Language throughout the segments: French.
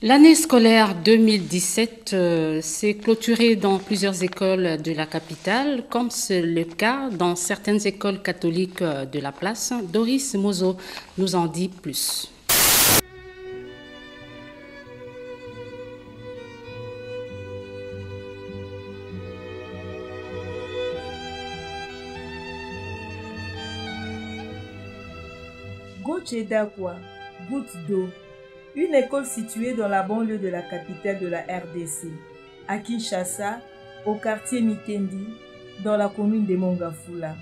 L'année scolaire 2017 s'est clôturée dans plusieurs écoles de la capitale, comme c'est le cas dans certaines écoles catholiques de la place. Doris Mozo nous en dit plus. Gochedakwa, goutte d'eau, une école située dans la banlieue de la capitale de la RDC, à Kinshasa, au quartier Mikendi, dans la commune de Mongafula.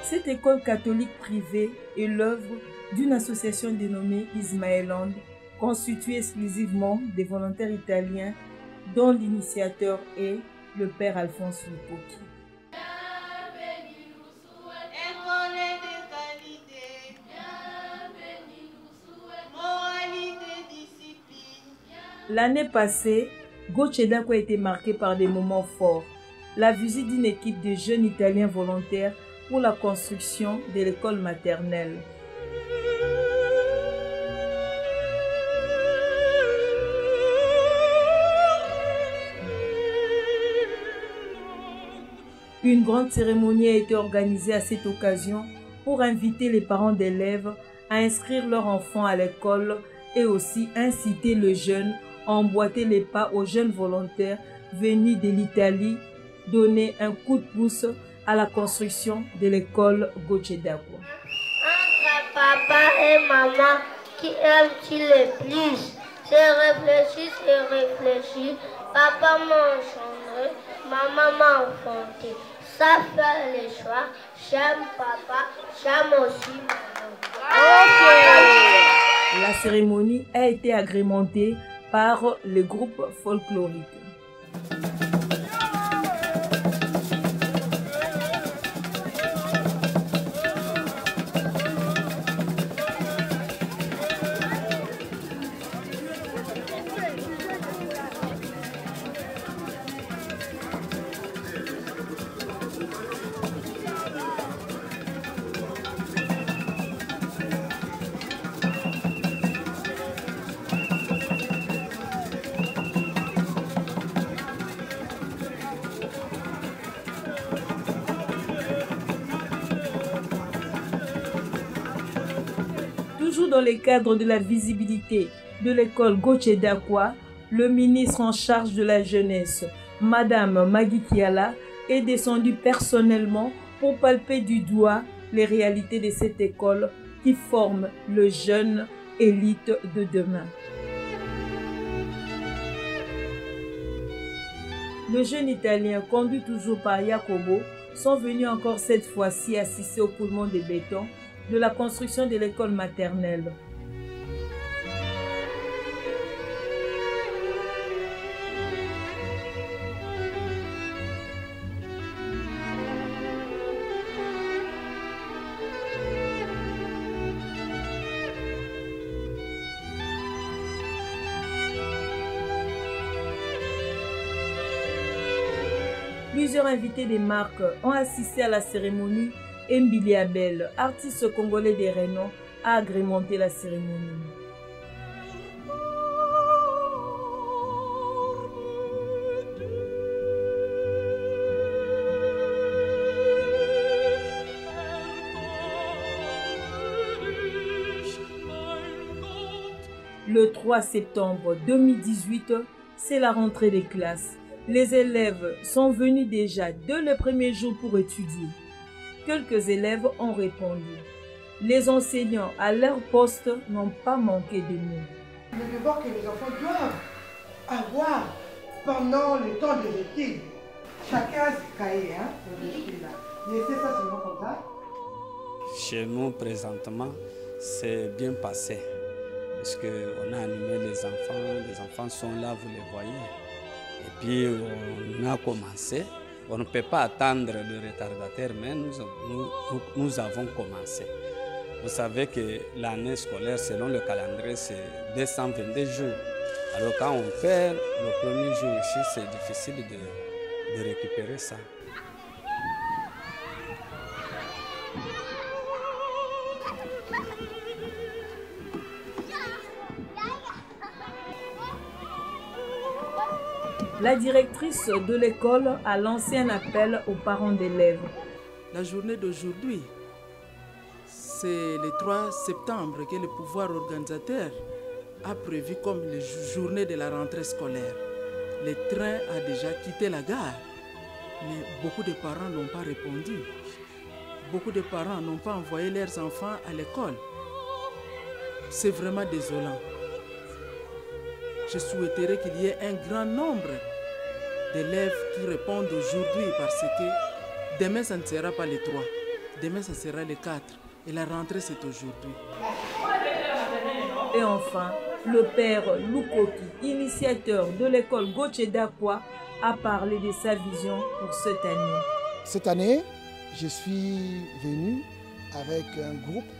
Cette école catholique privée est l'œuvre d'une association dénommée Ismaëland, constituée exclusivement des volontaires italiens dont l'initiateur est le père Alphonse Lupoki. L'année passée, Gochedakwa a été marquée par des moments forts. La visite d'une équipe de jeunes Italiens volontaires pour la construction de l'école maternelle. Une grande cérémonie a été organisée à cette occasion pour inviter les parents d'élèves à inscrire leurs enfants à l'école et aussi inciter les jeunes à emboîter les pas aux jeunes volontaires venus de l'Italie donner un coup de pouce à la construction de l'école Gochedakwa. Entre papa et maman, qui aime-t-il le plus? Je réfléchis. Papa m'a engendré, maman m'a enfanté. Ça fait le choix. J'aime papa, j'aime aussi maman. Okay. La cérémonie a été agrémentée par le groupe folklorique. Toujours dans le cadre de la visibilité de l'école Gochedakwa, le ministre en charge de la jeunesse, Madame Magui Kiala, est descendu personnellement pour palper du doigt les réalités de cette école qui forme le jeune élite de demain. Le jeune Italien, conduit toujours par Jacobo, sont venus encore cette fois-ci assister au coulement de béton de la construction de l'école maternelle. Plusieurs invités des marques ont assisté à la cérémonie et Mbili Abel, artiste congolais de renom, a agrémenté la cérémonie. Le 3 septembre 2018, c'est la rentrée des classes. Les élèves sont venus déjà dès le premier jour pour étudier. Quelques élèves ont répondu. Les enseignants à leur poste n'ont pas manqué de mots. Le devoir que les enfants doivent avoir pendant le temps des études. Chacun a ses cahiers, hein, laissez ça seulement comme ça. Chez nous, présentement, c'est bien passé. Parce qu'on a animé les enfants sont là, vous les voyez. Et puis on a commencé. On ne peut pas attendre le retardataire, mais nous avons commencé. Vous savez que l'année scolaire, selon le calendrier, c'est 222 jours. Alors quand on perd le premier jour ici, c'est difficile de récupérer ça. La directrice de l'école a lancé un appel aux parents d'élèves. La journée d'aujourd'hui, c'est le 3 septembre que le pouvoir organisateur a prévu comme la journée de la rentrée scolaire. Le train a déjà quitté la gare, mais beaucoup de parents n'ont pas répondu. Beaucoup de parents n'ont pas envoyé leurs enfants à l'école. C'est vraiment désolant. Je souhaiterais qu'il y ait un grand nombre d'élèves qui répondent aujourd'hui parce que demain, ça ne sera pas le 3. Demain, ça sera le 4. Et la rentrée, c'est aujourd'hui. Et enfin, le père Lukoki, initiateur de l'école Gauthier d'Aqua, a parlé de sa vision pour cette année. Cette année, je suis venu avec un groupe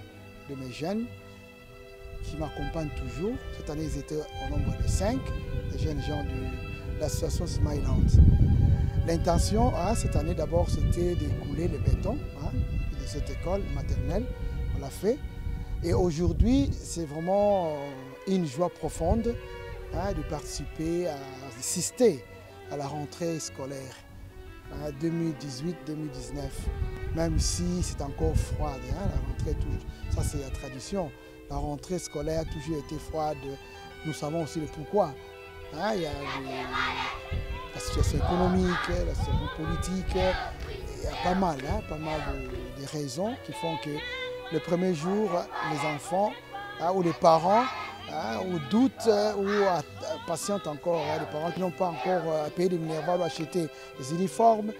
de mes jeunes qui m'accompagnent toujours. Cette année, ils étaient au nombre de 5, des jeunes gens de l'association Smiland. L'intention, cette année, d'abord, c'était d'écouler le béton de cette école maternelle. On l'a fait. Et aujourd'hui, c'est vraiment une joie profonde de participer, à assister à la rentrée scolaire 2018-2019. Même si c'est encore froide, la rentrée, ça c'est la tradition. La rentrée scolaire a toujours été froide. Nous savons aussi le pourquoi. Il y a la situation économique, la situation politique. Il y a pas mal de raisons qui font que le premier jour, les enfants ou les parents ou doutent ou patientent encore, les parents qui n'ont pas encore payé des minervales ou acheté des uniformes,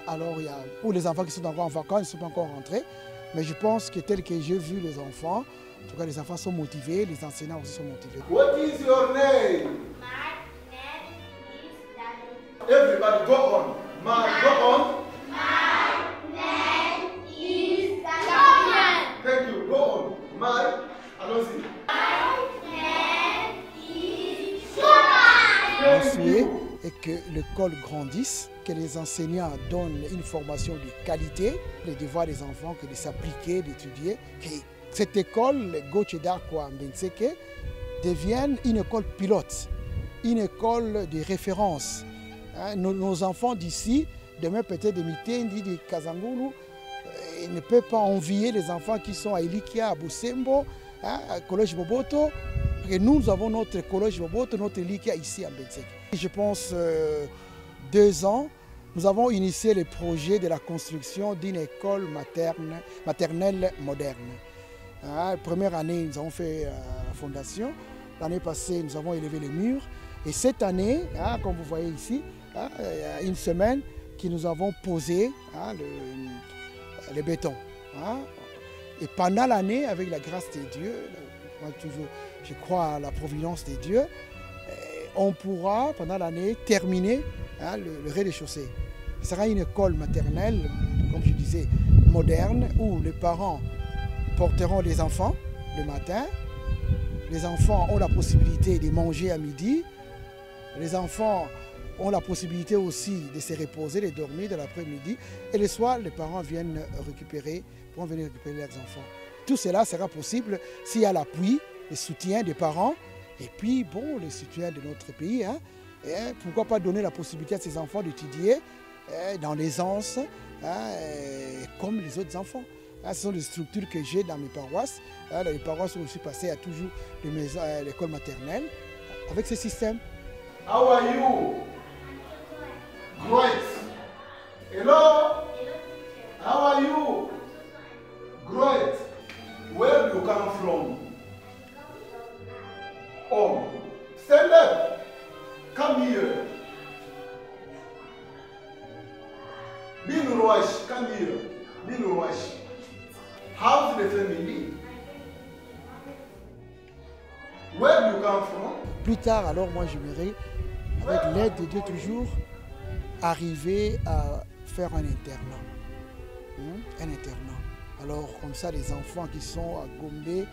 alors il y a, ou les enfants qui sont encore en vacances, ils ne sont pas encore rentrés. Mais je pense que tel que j'ai vu les enfants, en tout cas les enfants sont motivés, les enseignants aussi sont motivés. What is your name? My name is Daniel. Everybody go on. Go on. My name is Daniel. Thank you. Go on. Allons-y. Mon souhait est que l'école grandisse, que les enseignants donnent une formation de qualité, les devoirs des enfants, que de s'appliquer, d'étudier, que cette école, le Gauthier d'Aqua Mbenseke, devienne une école pilote, une école de référence. Nos enfants d'ici, demain peut-être de Mitendi, de Kazangulu, ils ne peuvent pas envier les enfants qui sont à Ilikia, à Busembo, à Collège Boboto. Et nous avons notre Collège Boboto, notre Ilikia ici à Mbenseke. Je pense 2 ans, nous avons initié le projet de la construction d'une école maternelle moderne. La première année, nous avons fait la fondation. L'année passée, nous avons élevé les murs. Et cette année, comme vous voyez ici, il y a une semaine que nous avons posé le béton. Et pendant l'année, avec la grâce de Dieu, moi toujours, je crois à la providence de Dieu, on pourra pendant l'année terminer le rez-de-chaussée. Ce sera une école maternelle, comme je disais, moderne, où les parents porteront les enfants le matin. Les enfants ont la possibilité de manger à midi. Les enfants ont la possibilité aussi de se reposer, de dormir de l'après-midi. Et le soir, les parents pourront venir récupérer leurs enfants. Tout cela sera possible s'il y a l'appui, le soutien des parents et puis, bon, le soutien de notre pays. Et pourquoi pas donner la possibilité à ces enfants d'étudier dans l'aisance comme les autres enfants. Ce sont des structures que j'ai dans mes paroisses. Dans les paroisses où je suis passé, il y a toujours l'école maternelle avec ce système. How are you? Great. Hello? How are you? Great. Where do you come from? Oh, stand up. Come here. Binuruash, come here. Binuruash. How's the family? Where do you come from? Plus tard, alors, moi, j'aimerais, avec l'aide de Dieu toujours, arriver à faire un internat. Un internat. Alors, comme ça, les enfants qui sont à Gombe,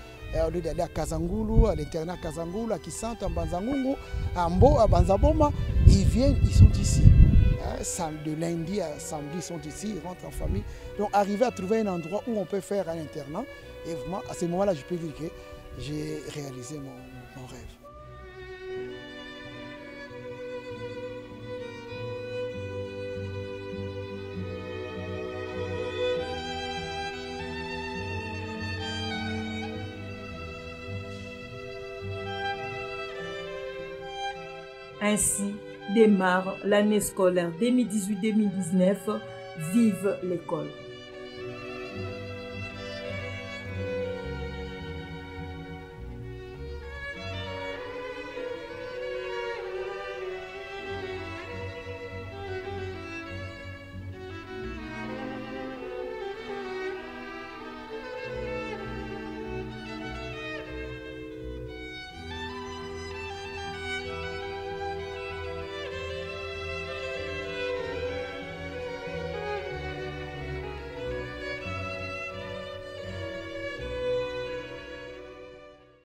au lieu d'aller à Kazangulu, à l'internat Kazangulu, à Kisanta, à Banzangungu, à Mbo, à Banzaboma, ils viennent, ils sont ici. De lundi à samedi, ils sont ici, ils rentrent en famille. Donc arriver à trouver un endroit où on peut faire un internat, et vraiment à ce moment-là, je peux dire que j'ai réalisé mon rêve. Ainsi démarre l'année scolaire 2018-2019. Vive l'école!